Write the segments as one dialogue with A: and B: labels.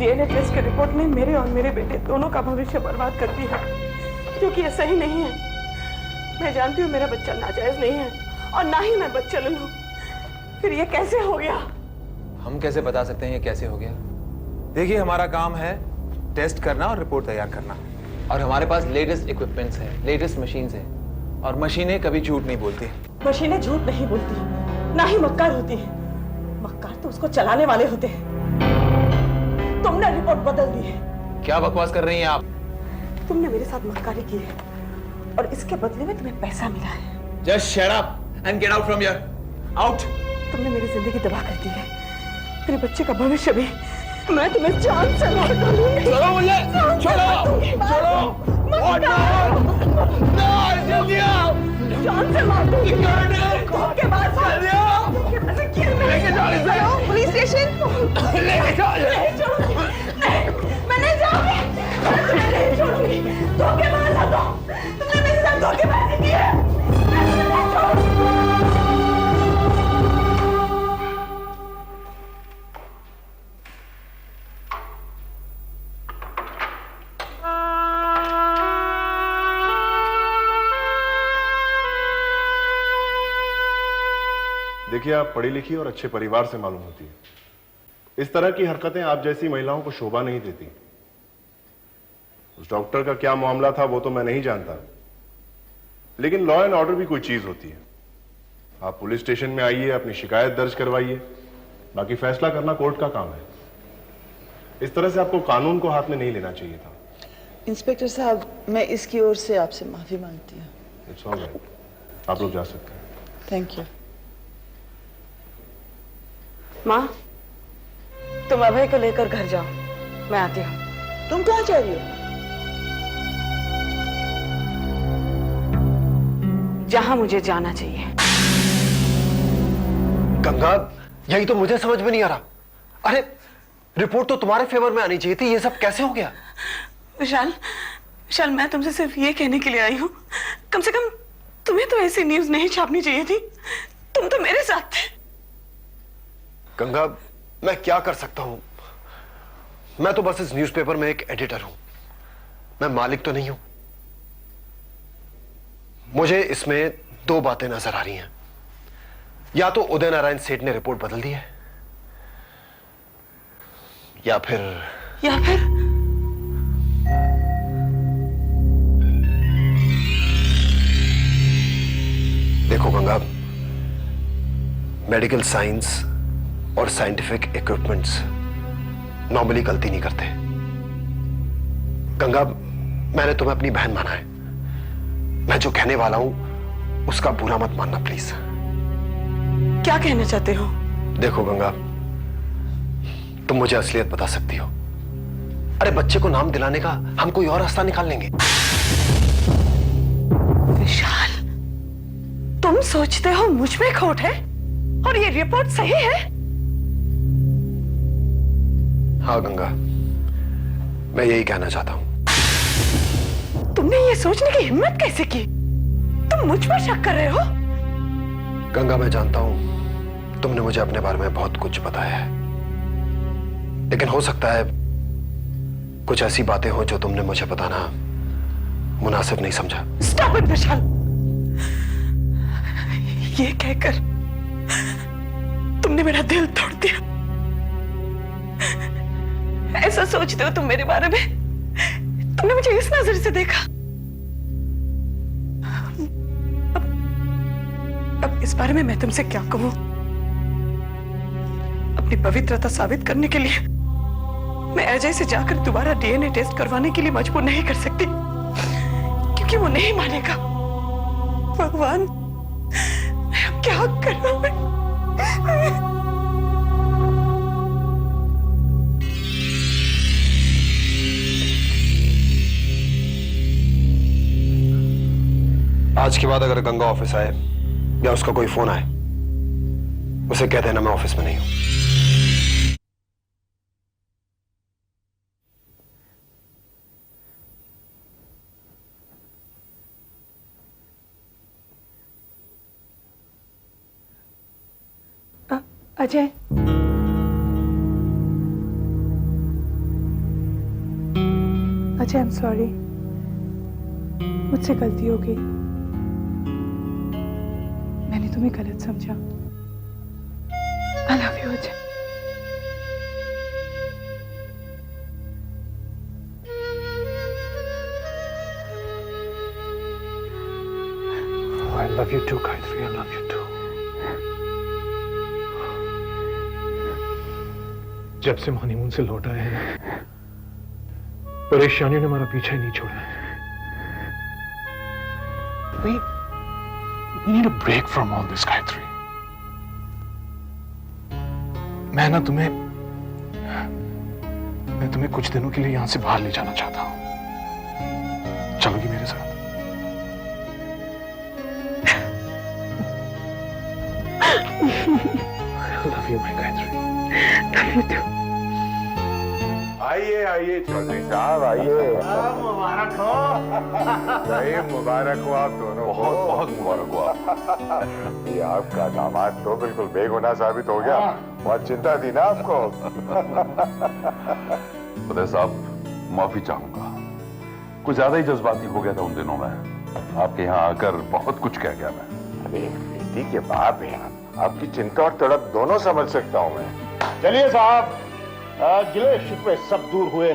A: DNA test की report में मेरे और मेरे बेटे दोनों का भविष्य बर्बाद कर दिया, क्योंकि ये सही नहीं है। मैं जानती हूँ मेरा बच्चा नाजायज नहीं है और ना ही मैं बच्चलन हूँ। फिर ये कैसे हो गया?
B: हम कैसे बता सकते हैं ये कैसे हो गया? देखिए, हमारा काम है टेस्ट करना और रिपोर्ट तैयार करना, और हमारे पास लेटेस्ट इक्विपमेंट्स है, लेटेस्ट मशीन्स है, और मशीनें कभी झूठ नहीं बोलती।
A: मशीनें झूठ नहीं बोलती, ना ही मक्कार होती है। मक्कार तो उसको चलाने वाले होते हैं। तुमने रिपोर्ट बदल दी है।
B: क्या बकवास कर रही हैं आप?
A: तुमने मेरे साथ मक्कारी की है और इसके बदले में तुम्हें पैसा मिला है।
B: Just shut up and get out from here. Out.
A: तुमने मेरी जिंदगी तबाह कर दी है, मेरे बच्चे का भविष्य भी। मैं तुम्हें जान से मार दूंगी।
B: छोड़ो मुझे, छोड़ो, छोड़ो। जल्दी आओ।
A: जान से मार दूंगी। के बाद लेके जाओ इसे। पुलिस स्टेशन लेके जाओ। मैं नहीं जाऊंगी, मैं तुम्हें नहीं छोड़ूंगी। धोखेबाज हो तुम, तुमने मेरे साथ धोखेबाजी की है। मैं तुम्हें नहीं छोड़ूंगी।
C: देखिए, आप पढ़ी लिखी और अच्छे परिवार से मालूम होती है। इस तरह की हरकतें आप जैसी महिलाओं को शोभा नहीं देती। उस डॉक्टर का क्या मामला था वो तो मैं नहीं जानता, लेकिन लॉ एंड ऑर्डर भी कोई चीज होती है। आप पुलिस स्टेशन में आइए, अपनी शिकायत दर्ज करवाइए, बाकी फैसला करना कोर्ट का काम है। इस तरह से आपको कानून को हाथ में नहीं लेना चाहिए था।
D: इंस्पेक्टर साहब, मैं इसकी ओर से आपसे माफी मांगती हूँ।
C: इट्स ऑल राइट, आप लोग जा सकते हैं।
D: Thank you.
A: माँ, तुम अभय को लेकर घर जाओ, मैं आती हूँ।
D: तुम कहाँ जा रही हो?
A: जहां मुझे जाना चाहिए।
E: गंगा, यही तो मुझे समझ में नहीं आ रहा। अरे, रिपोर्ट तो तुम्हारे फेवर में आनी चाहिए थी, ये सब कैसे हो गया?
A: विशाल, विशाल, मैं तुमसे सिर्फ ये कहने के लिए आई हूँ, कम से कम तुम्हें तो ऐसी न्यूज नहीं छापनी चाहिए थी। तुम तो मेरे साथ थे।
E: गंगा, मैं क्या कर सकता हूं? मैं तो बस इस न्यूज़पेपर में एक एडिटर हूं, मैं मालिक तो नहीं हूं। मुझे इसमें दो बातें नजर आ रही हैं। या तो उदय नारायण सेठ ने रिपोर्ट बदल दी है, या फिर देखो गंगा, मेडिकल साइंस और साइंटिफिक इक्विपमेंट्स नॉर्मली गलती नहीं करते। गंगा, मैंने तुम्हें अपनी बहन माना है। मैं जो कहने वाला हूं उसका बुरा मत मानना प्लीज।
A: क्या कहना चाहते हो?
E: देखो गंगा, तुम मुझे असलियत बता सकती हो। अरे, बच्चे को नाम दिलाने का हम कोई और रास्ता निकाल लेंगे।
A: विशाल, तुम सोचते हो मुझ में खोट है और ये रिपोर्ट सही है?
E: हाँ गंगा, मैं यही कहना चाहता हूं।
A: तुमने ये सोचने की हिम्मत कैसे की? तुम मुझ पर शक कर रहे हो?
E: गंगा, मैं जानता हूं तुमने मुझे अपने बारे में बहुत कुछ बताया है, लेकिन हो सकता है कुछ ऐसी बातें हो जो तुमने मुझे बताना मुनासिब नहीं समझा।
A: स्टॉप इट विशाल। ये कहकर तुमने मेरा दिल तोड़ दिया। ऐसा सोचते हो तुम मेरे बारे में? तुमने मुझे इस नजर से देखा। अब इस बारे में मैं तुमसे क्या कहूं? अपनी पवित्रता साबित करने के लिए मैं अजय से जाकर दोबारा डीएनए टेस्ट करवाने के लिए मजबूर नहीं कर सकती, क्योंकि वो नहीं मानेगा। भगवान, मैं अब क्या करूं?
E: आज के बाद अगर गंगा ऑफिस आए या उसका कोई फोन आए, उसे कह देना मैं ऑफिस में नहीं हूं।
A: Ajay, Ajay, I am sorry, मुझसे गलती हो गई, मैंने तुम्हें गलत समझा। I love you Ajay.
E: I love you too, Gayatri. I love you too. जब से हनीमून से लौट आए हैं, परेशानियों ने हमारा पीछा ही नहीं छोड़ा है। We need a break from all this, Gayatri. मैं तुम्हें कुछ दिनों के लिए यहां से बाहर ले जाना चाहता हूं। चलोगी मेरे साथ? I love you, my Gayatri.
A: Love you too.
F: आइए आइए चौधरी साहब, आइए।
C: मुबारक हो।
F: भाई मुबारक हो आप दोनों को।
C: बहुत बहुत मुबारक हो आप।
F: ये आपका दामाद तो बिल्कुल बेगुनाह साबित हो गया। बहुत चिंता थी ना आपको।
C: उदय साहब, माफी चाहूंगा, कुछ ज्यादा ही जज्बाती हो गया था उन दिनों में। आपके यहाँ आकर बहुत कुछ कह गया मैं।
F: अरे बेटी के बाप हैं आप, आपकी चिंता और तड़प दोनों समझ सकता हूँ मैं।
G: चलिए साहब, गिले शिकवे सब दूर हुए,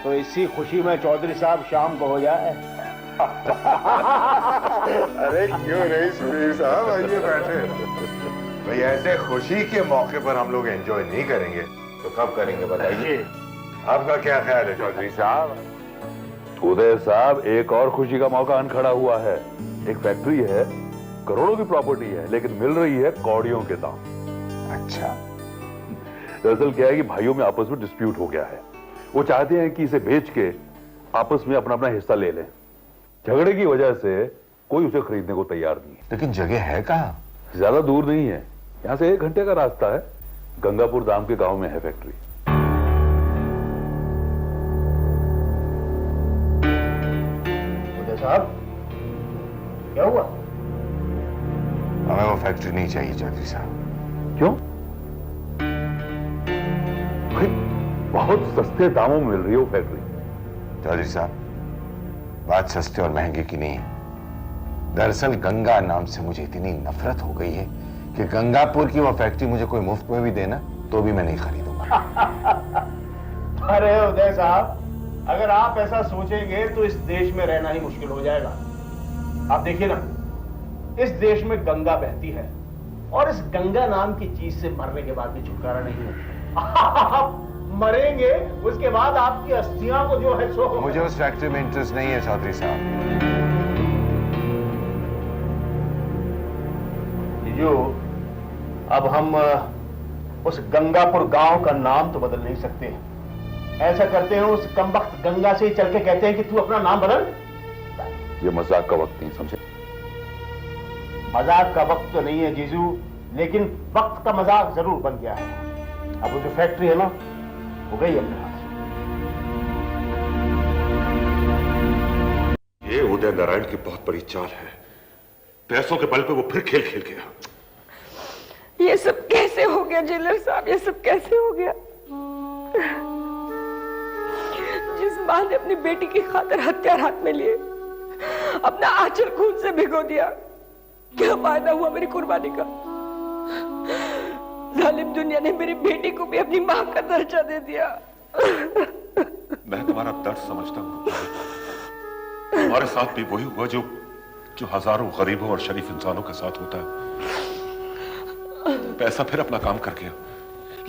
G: तो इसी खुशी में चौधरी साहब शाम को हो जाए।
F: अरे क्यों नहीं सुनील साहब, आइए बैठे। भाई ऐसे खुशी के मौके पर हम लोग एंजॉय नहीं करेंगे तो कब करेंगे बताइए। आपका क्या ख्याल है चौधरी साहब?
C: उदय साहब, एक और खुशी का मौका अन खड़ा हुआ है। एक फैक्ट्री है, करोड़ों की प्रॉपर्टी है, लेकिन मिल रही है कौड़ियों के दाम।
F: अच्छा,
C: दरअसल क्या है कि भाइयों में आपस में डिस्प्यूट हो गया है। वो चाहते हैं कि इसे बेच के आपस में अपना अपना हिस्सा ले लें। झगड़े की वजह से कोई उसे खरीदने को तैयार नहीं है।
F: लेकिन जगह है कहाँ?
C: ज्यादा दूर नहीं है, यहाँ से 1 घंटे का रास्ता है। गंगापुर धाम के गांव में है फैक्ट्री।
G: उदय साहब, क्या हुआ?
F: हमें वो फैक्ट्री नहीं चाहिए चौधरी साहब।
C: क्यों? भाई बहुत सस्ते दामों में मिल रही है वो फैक्ट्री।
F: चौधरी साहब, बात सस्ते और महंगे की नहीं है। दरअसल गंगा नाम से मुझे इतनी नफरत हो गई है कि गंगापुर की वो फैक्ट्री मुझे कोई मुफ्त में भी देना तो भी मैं नहीं खरीदूंगा।
G: अरे उदय साहब, अगर आप ऐसा सोचेंगे तो इस देश में रहना ही मुश्किल हो जाएगा। आप देखिए ना, इस देश में गंगा बहती है और इस गंगा नाम की चीज से मरने के बाद भी छुटकारा नहीं है। आप मरेंगे, उसके बाद आपकी अस्थियां को जो है सो।
F: मुझे उस फैक्ट्री में इंटरेस्ट नहीं है चौधरी साहब।
G: जीजू, अब हम उस गंगापुर गांव का नाम तो बदल नहीं सकते। ऐसा करते हैं, उस कमबख्त गंगा से ही चल के कहते हैं कि तू अपना नाम बदल।
C: ये मजाक का वक्त नहीं, समझे?
G: मजाक का वक्त तो नहीं है जीजू, लेकिन वक्त का मजाक जरूर बन गया है। अब वो जो फैक्ट्री है ना, हो गई अपने हाथ से।
H: ये उदय नारायण की बहुत बड़ी चाल है। पैसों के बल पे वो फिर खेल खेल गया।
A: ये सब कैसे हो गया जेलर साहब, ये सब कैसे हो गया? जिस मां ने अपनी बेटी की खातिर हथियार हाथ में लिए, अपना आंचल खून से भिगो दिया, क्या फायदा हुआ मेरी कुर्बानी का? जालिम दुनिया ने मेरी बेटी को भी अपनी मां का दर्जा दे दिया।
H: मैं तुम्हारा दर्द समझता हूं। तुम्हारे साथ भी वही हुआ जो हजारों गरीबों और शरीफ इंसानों के साथ होता है। पैसा फिर अपना काम कर गया,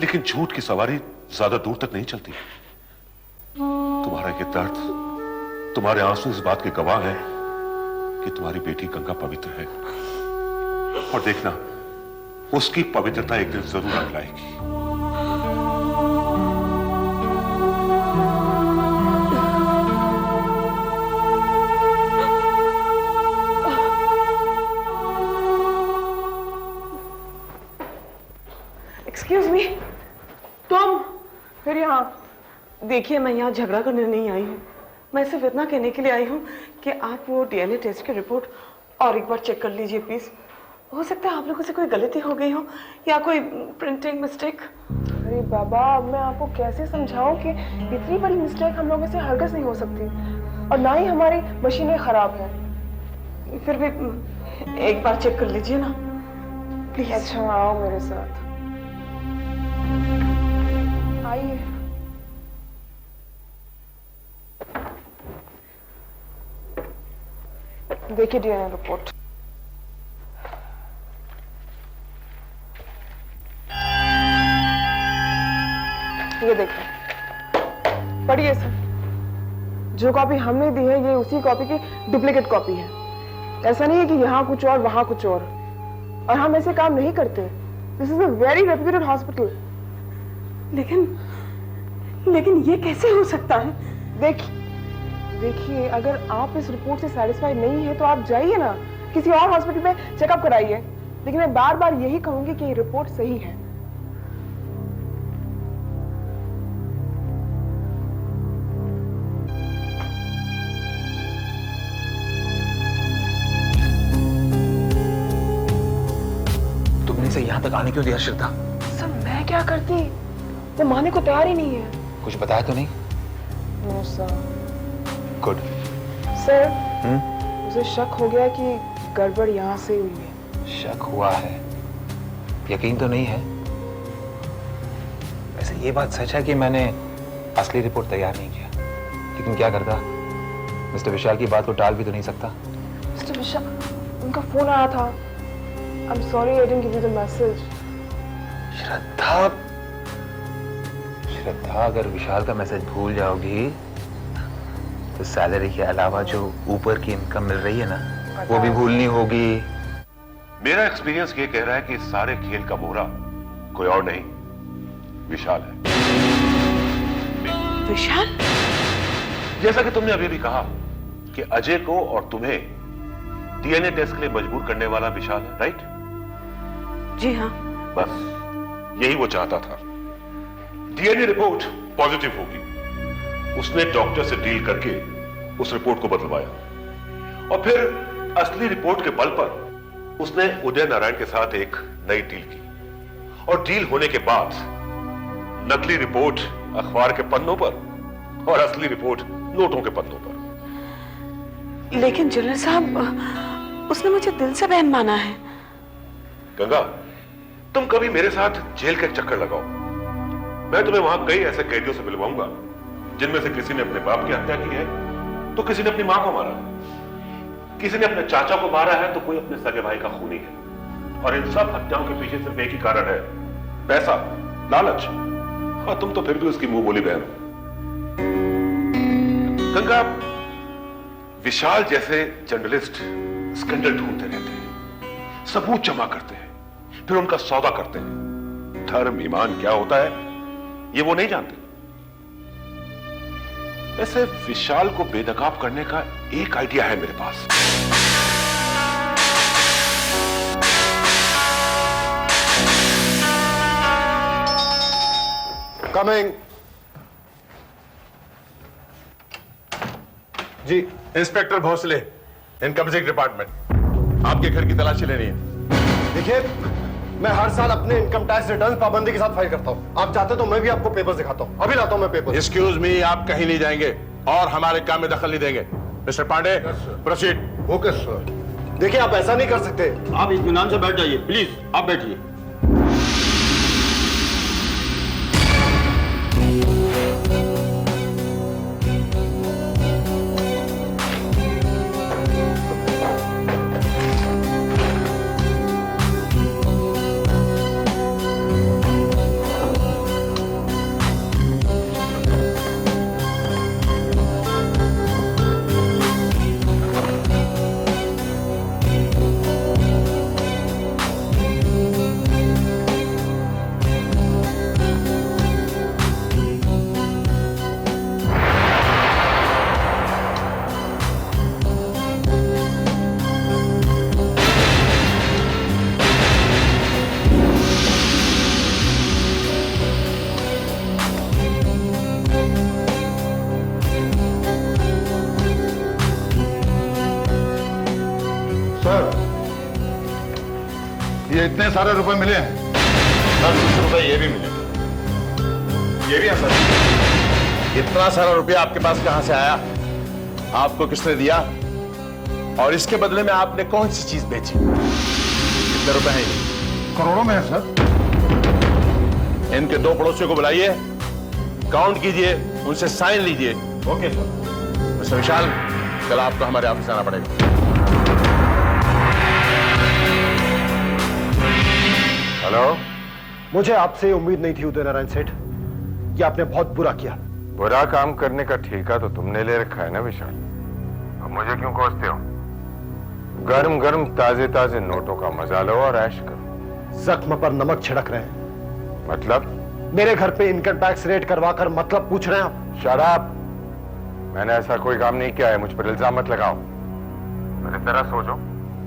H: लेकिन झूठ की सवारी ज्यादा दूर तक नहीं चलती। तुम्हारा ये दर्द, तुम्हारे आंसू इस बात के गवाह हैं कि तुम्हारी बेटी गंगा पवित्र है। और देखना, उसकी पवित्रता एक दिन जरूर रंग लाएगी।
A: एक्सक्यूज मी, तुम फिर यहाँ? देखिए, मैं यहाँ झगड़ा करने नहीं आई हूँ। मैं सिर्फ इतना कहने के लिए आई हूँ कि आप वो डीएनए टेस्ट की रिपोर्ट और एक बार चेक कर लीजिए प्लीज। हो सकता है आप लोगों से कोई गलती हो गई हो या कोई प्रिंटिंग मिस्टेक।
I: अरे बाबा, अब मैं आपको कैसे समझाऊं कि इतनी बड़ी मिस्टेक हम लोगों से हरगिज़ नहीं हो सकती, और ना ही हमारी मशीनें खराब हैं।
A: फिर भी एक बार चेक कर लीजिए ना प्लीज।
I: अच्छा, आओ मेरे साथ, आइए। देखिए डीएनए रिपोर्ट। ये देखिए, पढ़िए सर। जो कॉपी हमने दी है ये उसी कॉपी की डुप्लीकेट कॉपी है। ऐसा नहीं है कि यहाँ कुछ और वहां कुछ और हम ऐसे काम नहीं करते। This is a very reputed hospital.
A: लेकिन ये कैसे हो सकता है?
I: देखिए, अगर आप इस रिपोर्ट से सेटिस्फाइड नहीं है तो आप जाइए ना, किसी और हॉस्पिटल में चेकअप कराइए। लेकिन मैं बार बार यही कहूंगी कि ये रिपोर्ट सही है।
B: तुमने इसे यहाँ तक आने क्यों दिया श्रद्धा?
I: सर, मैं क्या करती, वो मानने को तैयार ही नहीं है।
B: कुछ बताया तो नहीं?
I: No sir.
B: गुड।
I: सर, मुझे शक हो गया कि गड़बड़ यहाँ से हुई है।
B: शक हुआ है, यकीन तो नहीं है। वैसे ये बात सच है कि मैंने असली रिपोर्ट तैयार नहीं किया, लेकिन क्या करता, मिस्टर विशाल की बात को टाल भी तो नहीं सकता।
I: मिस्टर विशाल, उनका फोन आया था। I'm sorry I didn't give you the message.
B: श्रद्धा, अगर विशाल का मैसेज भूल जाओगी तो सैलरी के अलावा जो ऊपर की इनकम मिल रही है ना, वो भी भूलनी होगी।
H: मेरा एक्सपीरियंस ये कह रहा है कि इस सारे खेल का मोहरा कोई और नहीं, विशाल है।
A: विशाल?
H: जैसा कि तुमने अभी भी कहा कि अजय को और तुम्हें डीएनए टेस्ट के लिए मजबूर करने वाला विशाल है, राइट?
A: जी हाँ।
H: बस यही वो चाहता था। डीएनए रिपोर्ट पॉजिटिव होगी। उसने डॉक्टर से डील करके उस रिपोर्ट को बदलवाया और फिर असली रिपोर्ट के बल पर उसने उदय नारायण के साथ एक नई डील की, और डील होने के बाद नकली रिपोर्ट अखबार के पन्नों पर और असली रिपोर्ट नोटों के पन्नों पर।
A: लेकिन जनरल साहब, उसने मुझे दिल से बहन माना है।
H: गंगा, तुम कभी मेरे साथ जेल का चक्कर लगाओ, मैं तुम्हें वहां कई ऐसे कैदियों से मिलवाऊंगा जिनमें से किसी ने अपने बाप की हत्या की है तो किसी ने अपनी मां को मारा है, किसी ने अपने चाचा को मारा है तो कोई अपने सगे भाई का खूनी है। और इन सब हत्याओं के पीछे सिर्फ एक ही कारण है, पैसा, लालच। और तुम तो फिर भी उसकी मुंह बोली बहन हो। गंगा, विशाल जैसे जर्नलिस्ट स्कैंडल ढूंढते रहते हैं, सबूत जमा करते हैं, फिर उनका सौदा करते हैं। धर्म ईमान क्या होता है ये वो नहीं जानते। वैसे विशाल को बेनकाब करने का एक आइडिया है मेरे पास।
C: कमिंग। जी, inspector Bhosle, income tax department. आपके घर की तलाशी लेनी है।
E: देखिए, मैं हर साल अपने इनकम टैक्स रिटर्न पाबंदी के साथ फाइल करता हूँ। आप चाहते तो मैं भी आपको पेपर्स दिखाता हूँ। अभी लाता हूँ मैं पेपर।
C: एक्सक्यूज मी, आप कहीं नहीं जाएंगे और हमारे काम में दखल नहीं देंगे। Mister Pandey, proceed.
E: Okay sir. देखिए, आप ऐसा नहीं कर सकते।
J: आप इत्मीनान से बैठ जाइए, प्लीज आप बैठिए।
C: कितने सारे रुपए मिले हैं?
H: 10 रुपए ये भी मिले।
C: ये भी है सर।
G: इतना सारा रुपया आपके पास कहां से आया? आपको किसने दिया? और इसके बदले में आपने कौन सी चीज बेची? कितने रुपए हैं ये?
C: करोड़ों में है सर।
G: इनके 2 पड़ोसियों को बुलाइए, काउंट कीजिए, उनसे साइन लीजिए।
C: Okay sir.
G: मिस्टर विशाल, कल आपको हमारे ऑफिस आना पड़ेगा।
F: हेलो।
E: मुझे आपसे उम्मीद नहीं थी उदय नारायण सेठ। ये आपने बहुत बुरा किया।
F: बुरा काम करने का ठेका तो तुमने ले रखा है ना विशाल। अब मुझे क्यों कोसते हो? गरम गरम ताजे ताजे नोटों का मजा लो और ऐश करो।
E: जख्म पर नमक छिड़क रहे हैं।
F: मतलब?
E: मेरे घर पे इनकम टैक्स रेड करवाकर मतलब पूछ रहे हैं आप?
F: शराब। मैंने ऐसा कोई काम नहीं किया है, मुझ पर इल्जाम मत लगाओ। मेरी तरह सोचो,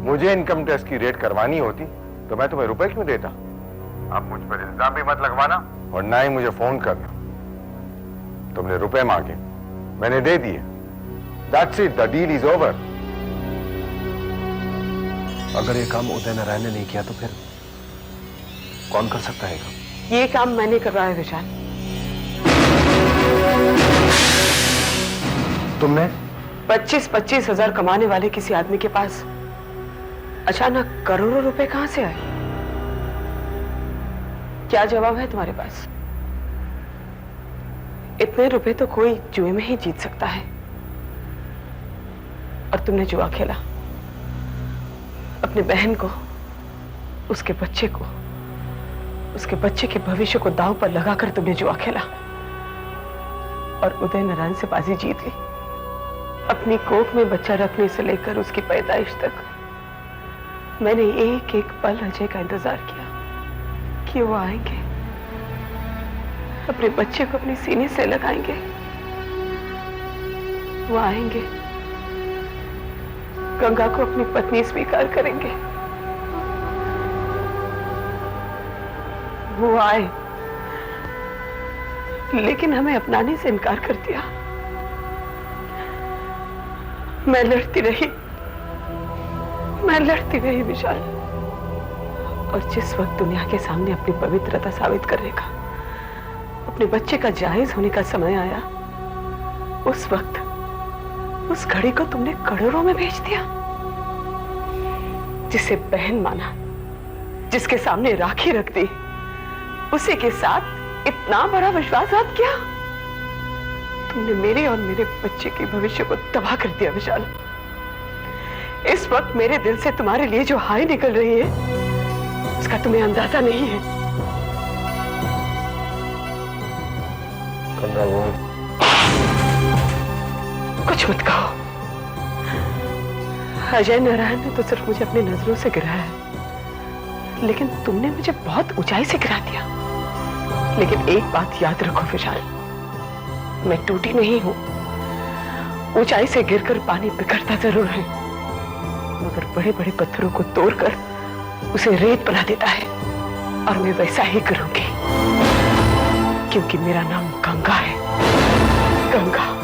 F: मुझे इनकम टैक्स की रेड करवानी होती तो मैं तुम्हें रुपए क्यों देता? आप मुझ पर इल्जाम भी मत लगवाना और ना ही मुझे फोन करना। तुमने रुपए मांगे, मैंने दे दिए। That's it, the deal is over.
E: अगर ये काम उदय नारायण ने नहीं किया तो फिर कौन कर सकता है काम?
I: ये काम मैंने करवाया विशाल।
E: तुमने?
I: 25-25 हजार कमाने वाले किसी आदमी के पास अचानक करोड़ों रुपए कहां से आए? क्या जवाब है तुम्हारे पास? इतने रुपए तो कोई जुए में ही जीत सकता है, और तुमने जुआ खेला। अपने बहन को, उसके बच्चे को, उसके बच्चे के भविष्य को दांव पर लगाकर तुमने जुआ खेला और उदय नारायण से बाजी जीत ली। अपनी कोख में बच्चा रखने से लेकर उसकी पैदाइश तक मैंने एक एक पल अजय का इंतजार किया कि वो आएंगे, अपने बच्चे को अपने सीने से लगाएंगे, वो आएंगे, गंगा को अपनी पत्नी स्वीकार करेंगे। वो आए, लेकिन हमें अपनाने से इनकार कर दिया। मैं लड़ती रही विशाल, और जिस वक्त दुनिया के सामने अपनी पवित्रता साबित करने का, अपने बच्चे का जायज होने का समय आया, उस वक्त उस घड़ी को तुमने करोड़ों में बेच दिया। जिसे बहन माना, जिसके सामने राखी रख दी, उसी के साथ इतना बड़ा विश्वासघात किया। तुमने मेरे और मेरे बच्चे के भविष्य को तबाह कर दिया विशाल। इस वक्त मेरे दिल से तुम्हारे लिए जो हाय निकल रही है, उसका तुम्हें अंदाजा नहीं है। कुछ मत कहो। अजय नारायण ने तो सिर्फ मुझे अपनी नजरों से गिराया है, लेकिन तुमने मुझे बहुत ऊंचाई से गिरा दिया। लेकिन एक बात याद रखो विशाल, मैं टूटी नहीं हूं। ऊंचाई से गिरकर पानी बिखरता जरूर है, मगर बड़े बड़े पत्थरों को तोड़कर उसे रेत बना देता है, और मैं वैसा ही करूंगी, क्योंकि मेरा नाम गंगा है। गंगा।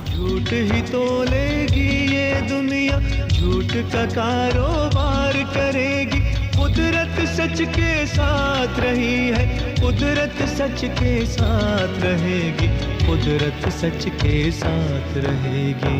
K: झूठ ही तोलेगी ये दुनिया, झूठ का कारोबार करेगी। कुदरत सच के साथ रही है, कुदरत सच के साथ रहेगी, कुदरत सच के साथ रहेगी।